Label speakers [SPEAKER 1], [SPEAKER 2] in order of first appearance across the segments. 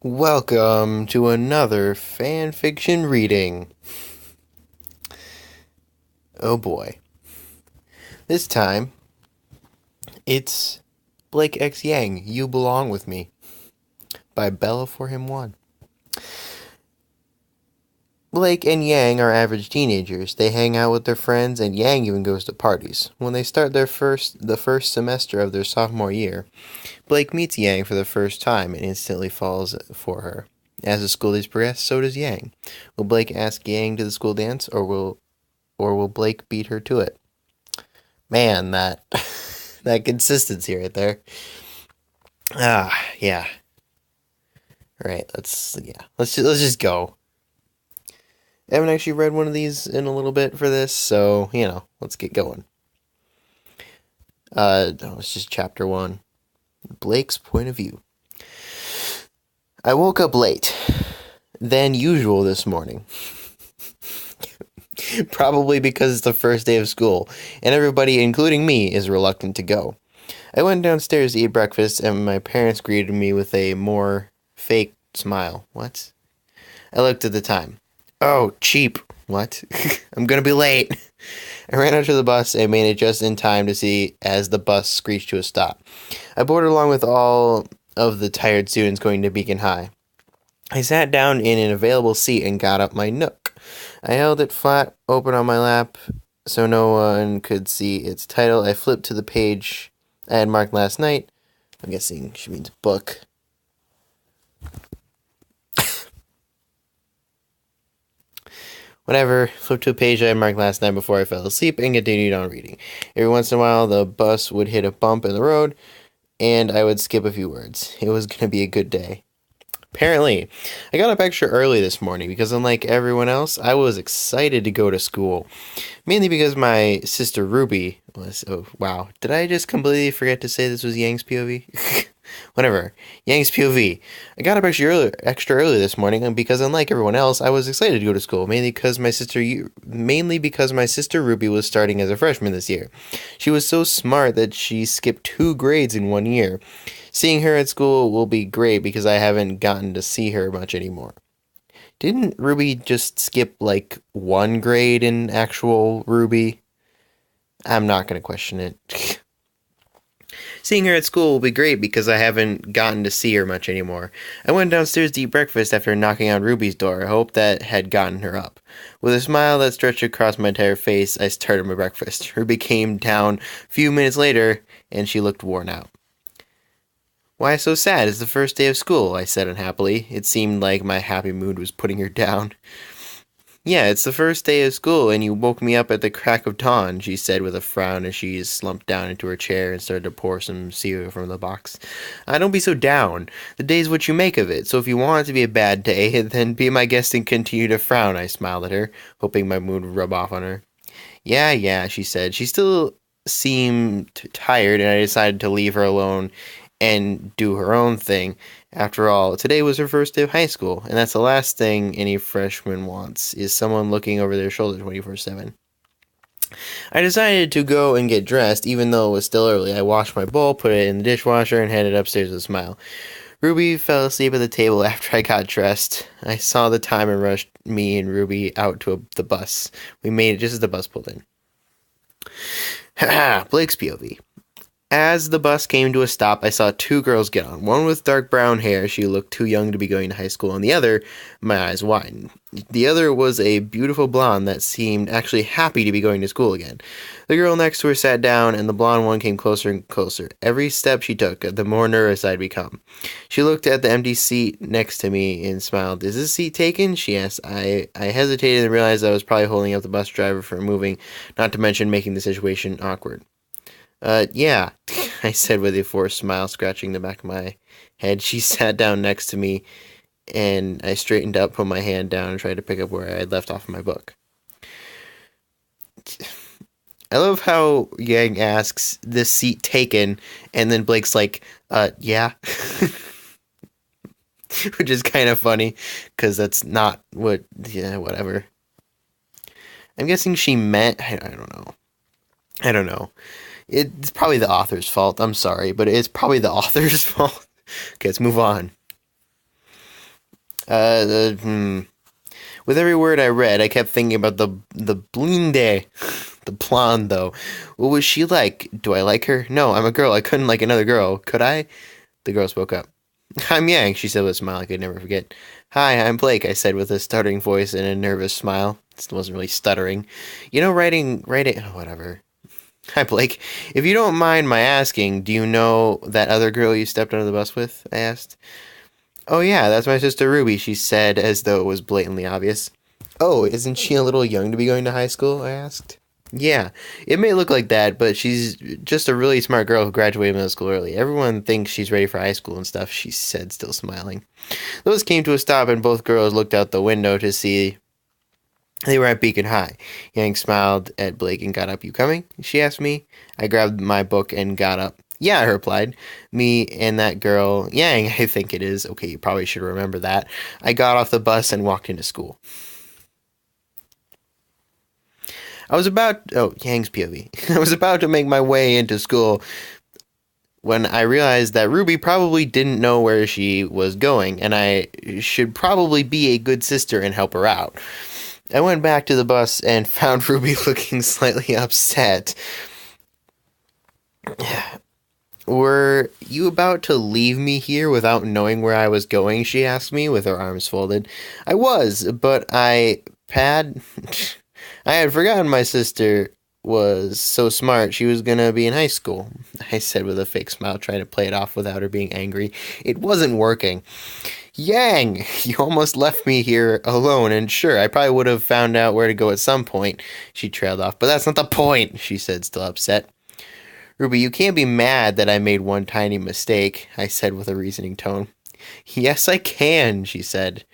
[SPEAKER 1] Welcome to another fanfiction reading. Oh boy. This time, it's Blake X Yang, You Belong With Me, by bella4him1. Blake and Yang are average teenagers. They hang out with their friends, and Yang even goes to parties. When they start the first semester of their sophomore year, Blake meets Yang for the first time and instantly falls for her. As the school days progress, so does Yang. Will Blake ask Yang to the school dance, or will Blake beat her to it? Man, that that consistency right there. Yeah. All right, let's just go. I haven't actually read one of these in a little bit for this, so let's get going. It's just chapter 1. Blake's point of view. I woke up late than usual this morning. Probably because it's the first day of school, and everybody, including me, is reluctant to go. I went downstairs to eat breakfast, and my parents greeted me with a more fake smile. What? I looked at the time. Oh, cheap. What? I'm gonna be late. I ran out to the bus and made it just in time to see as the bus screeched to a stop. I boarded along with all of the tired students going to Beacon High. I sat down in an available seat and got up my nook. I held it flat open on my lap so no one could see its title. I flipped to the page I had marked last night. I'm guessing she means book. Whatever, flipped to a page I had marked last night before I fell asleep and continued on reading. Every once in a while, the bus would hit a bump in the road, and I would skip a few words. It was going to be a good day. Apparently, I got up extra early this morning because unlike everyone else, I was excited to go to school. Mainly because my sister Ruby was... Oh, wow. Did I just completely forget to say this was Yang's POV? Whatever. Yang's POV. I got up extra early this morning because unlike everyone else, I was excited to go to school. Mainly because my sister Ruby was starting as a freshman this year. She was so smart that she skipped 2 grades in 1 year. Seeing her at school will be great because I haven't gotten to see her much anymore. Didn't Ruby just skip like 1 grade in actual RWBY? I'm not going to question it. Seeing her at school will be great because I haven't gotten to see her much anymore. I went downstairs to eat breakfast after knocking on Ruby's door. I hoped that had gotten her up. With a smile that stretched across my entire face, I started my breakfast. Ruby came down a few minutes later, and she looked worn out. Why so sad? It's the first day of school, I said unhappily. It seemed like my happy mood was putting her down. Yeah, it's the first day of school, and you woke me up at the crack of dawn, she said with a frown as she slumped down into her chair and started to pour some cereal from the box. Don't be so down. The day's what you make of it, so if you want it to be a bad day, then be my guest and continue to frown, I smiled at her, hoping my mood would rub off on her. Yeah, she said. She still seemed tired, and I decided to leave her alone and do her own thing. After all, today was her first day of high school, and that's the last thing any freshman wants, is someone looking over their shoulder 24/7. I decided to go and get dressed, even though it was still early. I washed my bowl, put it in the dishwasher, and headed upstairs with a smile. Ruby fell asleep at the table after I got dressed. I saw the time and rushed me and Ruby out to the bus. We made it just as the bus pulled in. Blake's POV. As the bus came to a stop, I saw 2 girls get on. One with dark brown hair, she looked too young to be going to high school, and the other, my eyes widened. The other was a beautiful blonde that seemed actually happy to be going to school again. The girl next to her sat down, and the blonde one came closer and closer. Every step she took, the more nervous I'd become. She looked at the empty seat next to me and smiled. Is this seat taken? She asked. I hesitated and realized I was probably holding up the bus driver from moving, not to mention making the situation awkward. Yeah, I said with a forced smile, scratching the back of my head. She sat down next to me, and I straightened up, put my hand down, and tried to pick up where I had left off my book. I love how Yang asks, this seat taken, and then Blake's like, yeah. Which is kind of funny, because that's not whatever. I'm guessing she meant, I don't know. It's probably the author's fault. I'm sorry, but it's probably the author's fault. Okay, let's move on. With every word I read, I kept thinking about the blinde, the blonde though. What was she like? Do I like her? No, I'm a girl. I couldn't like another girl. Could I? The girl spoke up. I'm Yang, she said with a smile I could never forget. Hi, I'm Blake, I said with a stuttering voice and a nervous smile. It wasn't really stuttering. You know, oh, whatever. Hi, Blake. If you don't mind my asking, do you know that other girl you stepped under the bus with? I asked. Oh, yeah, that's my sister Ruby, she said as though it was blatantly obvious. Oh, isn't she a little young to be going to high school? I asked. Yeah, it may look like that, but she's just a really smart girl who graduated middle school early. Everyone thinks she's ready for high school and stuff, she said, still smiling. The bus came to a stop, and both girls looked out the window to see they were at Beacon High. Yang smiled at Blake and got up. You coming? She asked me. I grabbed my book and got up. Yeah, I replied. Me and that girl, Yang, I think it is. Okay, you probably should remember that. I got off the bus and walked into school. Yang's POV. I was about to make my way into school when I realized that Ruby probably didn't know where she was going, and I should probably be a good sister and help her out. I went back to the bus and found Ruby looking slightly upset. Were you about to leave me here without knowing where I was going? She asked me with her arms folded. I was, but I had forgotten my sister was so smart she was gonna be in high school, I said with a fake smile, trying to play it off without her being angry. It wasn't working. Yang, you almost left me here alone, and sure, I probably would have found out where to go at some point. She trailed off, but that's not the point, she said, still upset. Ruby, you can't be mad that I made one tiny mistake, I said with a reasoning tone. Yes, I can, she said.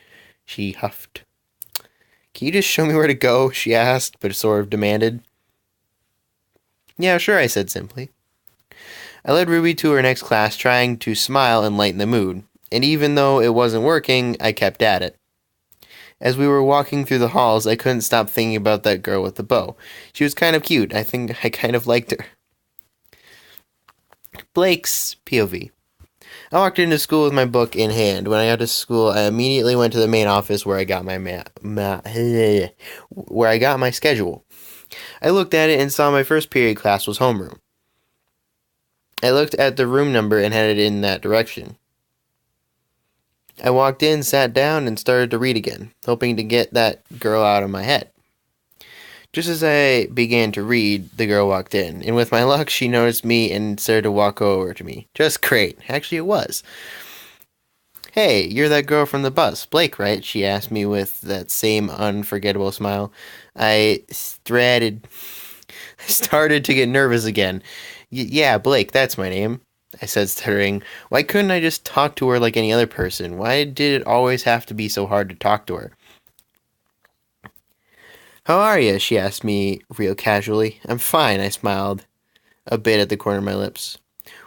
[SPEAKER 1] She huffed. Can you just show me where to go? She asked, but sort of demanded. Yeah, sure, I said simply. I led Ruby to her next class, trying to smile and lighten the mood. And even though it wasn't working, I kept at it. As we were walking through the halls, I couldn't stop thinking about that girl with the bow. She was kind of cute. I think I kind of liked her. Blake's POV. I walked into school with my book in hand. When I got to school, I immediately went to the main office where I got my schedule. I looked at it and saw my first period class was homeroom. I looked at the room number and headed in that direction. I walked in, sat down, and started to read again, hoping to get that girl out of my head. Just as I began to read, the girl walked in, and with my luck, she noticed me and started to walk over to me. Just great. Actually, it was. Hey, you're that girl from the bus, Blake, right? She asked me with that same unforgettable smile. I started to get nervous again. Yeah, Blake, that's my name, I said, stuttering. Why couldn't I just talk to her like any other person? Why did it always have to be so hard to talk to her? How are you? She asked me real casually. I'm fine, I smiled a bit at the corner of my lips.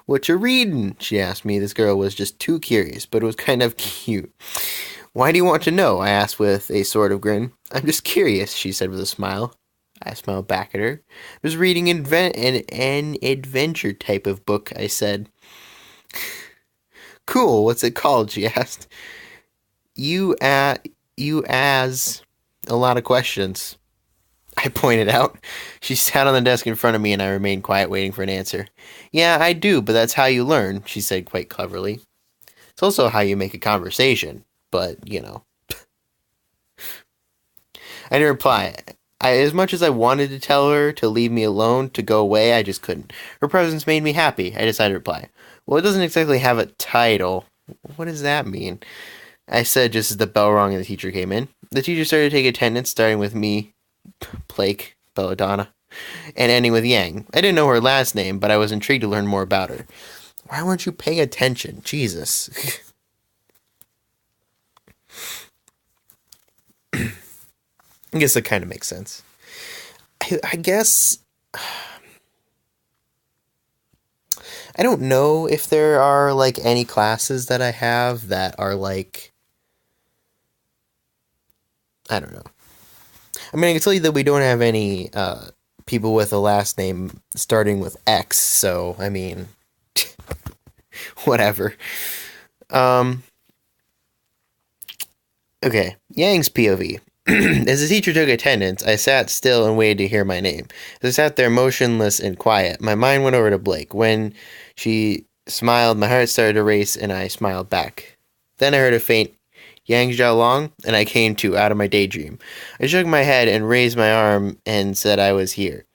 [SPEAKER 1] What you reading? She asked me. This girl was just too curious, but it was kind of cute. Why do you want to know? I asked with a sort of grin. I'm just curious, she said with a smile. I smiled back at her. I was reading an adventure type of book, I said. Cool, what's it called? She asked. You ask a lot of questions, I pointed out. She sat on the desk in front of me and I remained quiet, waiting for an answer. Yeah, I do, but that's how you learn, she said quite cleverly. It's also how you make a conversation, but, you know. I didn't reply. As much as I wanted to tell her to leave me alone, to go away, I just couldn't. Her presence made me happy. I decided to reply. Well, it doesn't exactly have a title. What does that mean? I said just as the bell rang and the teacher came in. The teacher started to take attendance, starting with me, Blake, Belladonna, and ending with Yang. I didn't know her last name, but I was intrigued to learn more about her. Why weren't you paying attention? Jesus. I guess that kind of makes sense. I guess I don't know if there are like any classes that I have that are like, I don't know. I mean, I can tell you that we don't have any people with a last name starting with X, so I mean, whatever. Um, Okay, Yang's POV. As the teacher took attendance, I sat still and waited to hear my name. As I sat there motionless and quiet, my mind went over to Blake. When she smiled, my heart started to race and I smiled back. Then I heard a faint Yang Xiaolong, and I came to out of my daydream. I shook my head and raised my arm and said I was here.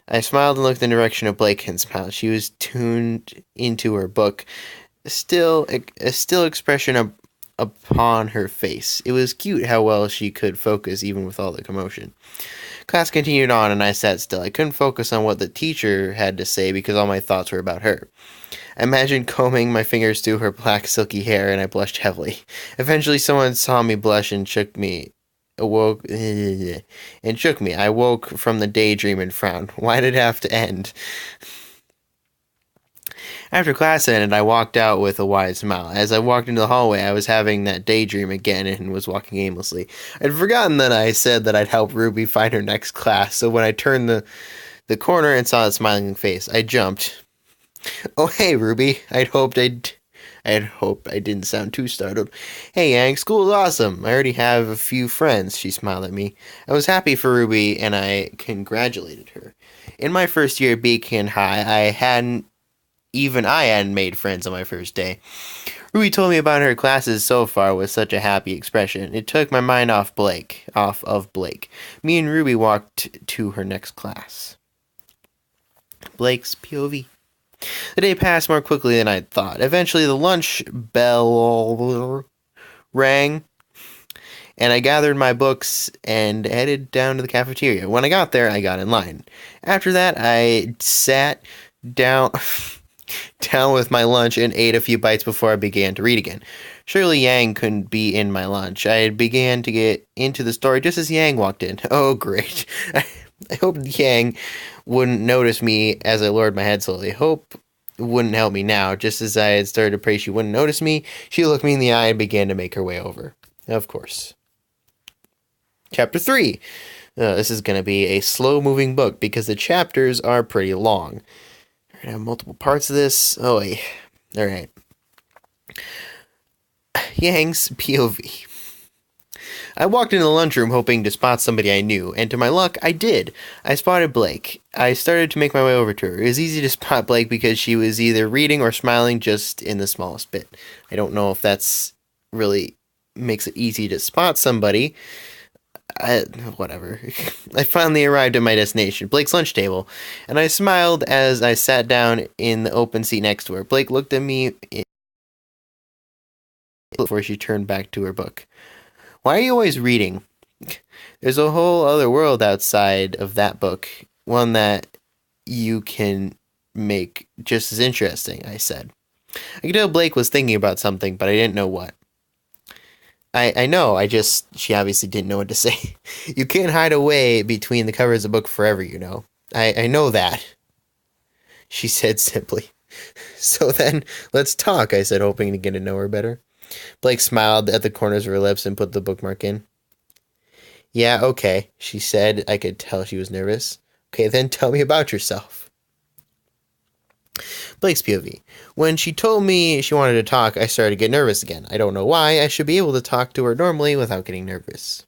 [SPEAKER 1] I smiled and looked in the direction of Blake and smiled. She was tuned into her book, a still expression upon her face. It was cute how well she could focus even with all the commotion. Class continued on and I sat still. I couldn't focus on what the teacher had to say because all my thoughts were about her. I imagined combing my fingers through her black silky hair and I blushed heavily. Eventually someone saw me blush and shook me. I woke from the daydream and frowned. Why did it have to end? After class ended, I walked out with a wide smile. As I walked into the hallway, I was having that daydream again and was walking aimlessly. I'd forgotten that I said that I'd help Ruby find her next class, so when I turned the corner and saw a smiling face, I jumped. Oh, hey, Ruby. I had hoped I didn't sound too startled. Hey, Yang, school's awesome. I already have a few friends, she smiled at me. I was happy for Ruby, and I congratulated her. In my first year at Beacon High, I hadn't made friends on my first day. Ruby told me about her classes so far with such a happy expression. It took my mind off of Blake. Me and Ruby walked to her next class. Blake's POV. The day passed more quickly than I'd thought. Eventually, the lunch bell rang, and I gathered my books and headed down to the cafeteria. When I got there, I got in line. After that, I sat down with my lunch and ate a few bites before I began to read again. Surely Yang couldn't be in my lunch. I began to get into the story just as Yang walked in. Oh, great. I hoped Yang wouldn't notice me as I lowered my head slowly. Hope wouldn't help me now. Just as I had started to pray she wouldn't notice me, she looked me in the eye and began to make her way over. Of course. Chapter 3. This is going to be a slow-moving book because the chapters are pretty long. We're going to have multiple parts of this. Oh, yeah. All right. Yang's POV. I walked into the lunchroom hoping to spot somebody I knew, and to my luck, I did. I spotted Blake. I started to make my way over to her. It was easy to spot Blake because she was either reading or smiling just in the smallest bit. I don't know if that's really makes it easy to spot somebody. Whatever. I finally arrived at my destination, Blake's lunch table, and I smiled as I sat down in the open seat next to her. Blake looked at me before she turned back to her book. Why are you always reading? There's a whole other world outside of that book, one that you can make just as interesting, I said. I could tell Blake was thinking about something, but I didn't know what. I know, she obviously didn't know what to say. You can't hide away between the covers of a book forever, you know. I know that, she said simply. So then, let's talk, I said, hoping to get to know her better. Blake smiled at the corners of her lips and put the bookmark in. Yeah, okay, she said. I could tell she was nervous. Okay, then tell me about yourself. Blake's POV. When she told me she wanted to talk, I started to get nervous again. I don't know why. I should be able to talk to her normally without getting nervous.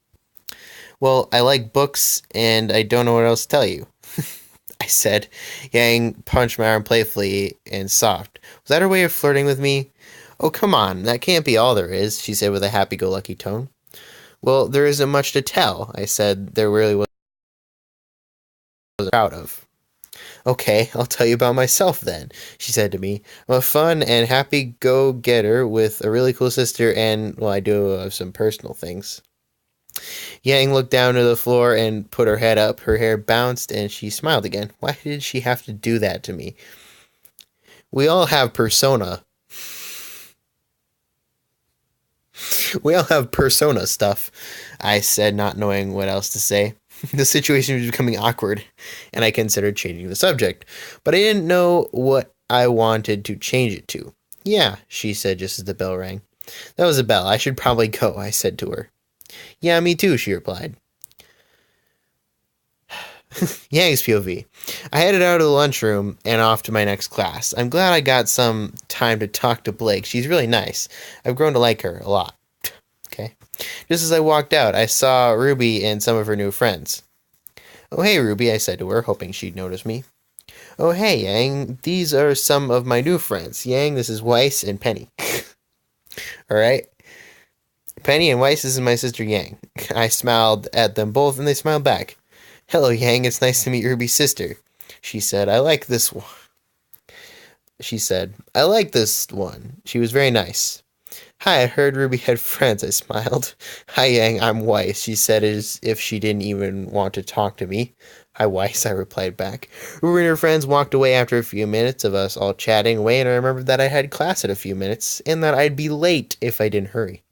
[SPEAKER 1] Well, I like books, and I don't know what else to tell you, I said. Yang punched my arm playfully and soft. Was that her way of flirting with me? Oh, come on, that can't be all there is, she said with a happy-go-lucky tone. Well, there isn't much to tell, I said. There really wasn't proud of. Okay, I'll tell you about myself then, she said to me. I'm a fun and happy go-getter with a really cool sister and, well, I do have some personal things. Yang looked down to the floor and put her head up. Her hair bounced and she smiled again. Why did she have to do that to me? We all have persona. We all have persona stuff, I said, not knowing what else to say. The situation was becoming awkward, and I considered changing the subject, but I didn't know what I wanted to change it to. Yeah, she said just as the bell rang. That was a bell. I should probably go, I said to her. Yeah, me too, she replied. Yang's POV. I headed out of the lunchroom and off to my next class. I'm glad I got some time to talk to Blake. She's really nice. I've grown to like her a lot. Okay. Just as I walked out, I saw Ruby and some of her new friends. "Oh, hey, Ruby," I said to her, hoping she'd notice me. "Oh, hey, Yang. These are some of my new friends. Yang, this is Weiss and Penny." All right. "Penny and Weiss, this is my sister Yang." I smiled at them both, and they smiled back. "Hello, Yang. It's nice to meet Ruby's sister." She said, "I like this one." She was very nice. "Hi, I heard Ruby had friends," I smiled. "Hi, Yang, I'm Weiss," she said as if she didn't even want to talk to me. "Hi, Weiss," I replied back. Ruby and her friends walked away after a few minutes of us all chatting away, and I remembered that I had class in a few minutes, and that I'd be late if I didn't hurry.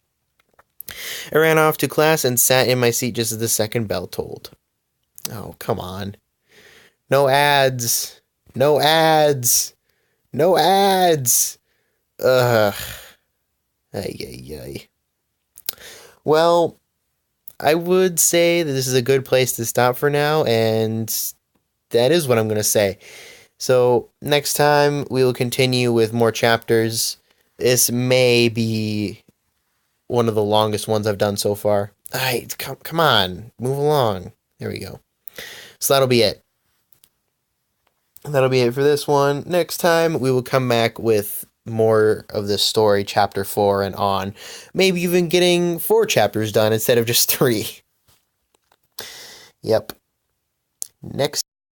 [SPEAKER 1] I ran off to class and sat in my seat just as the second bell tolled. Oh, come on. No ads. No ads. No ads. Ugh. Ay, ay, ay. Well, I would say that this is a good place to stop for now, and that is what I'm going to say. So, next time we will continue with more chapters. This may be one of the longest ones I've done so far. Alright, come on, move along. There we go. So that'll be it. That'll be it for this one. Next time, we will come back with more of this story, chapter 4 and on. Maybe even getting 4 chapters done instead of just 3. Yep. Next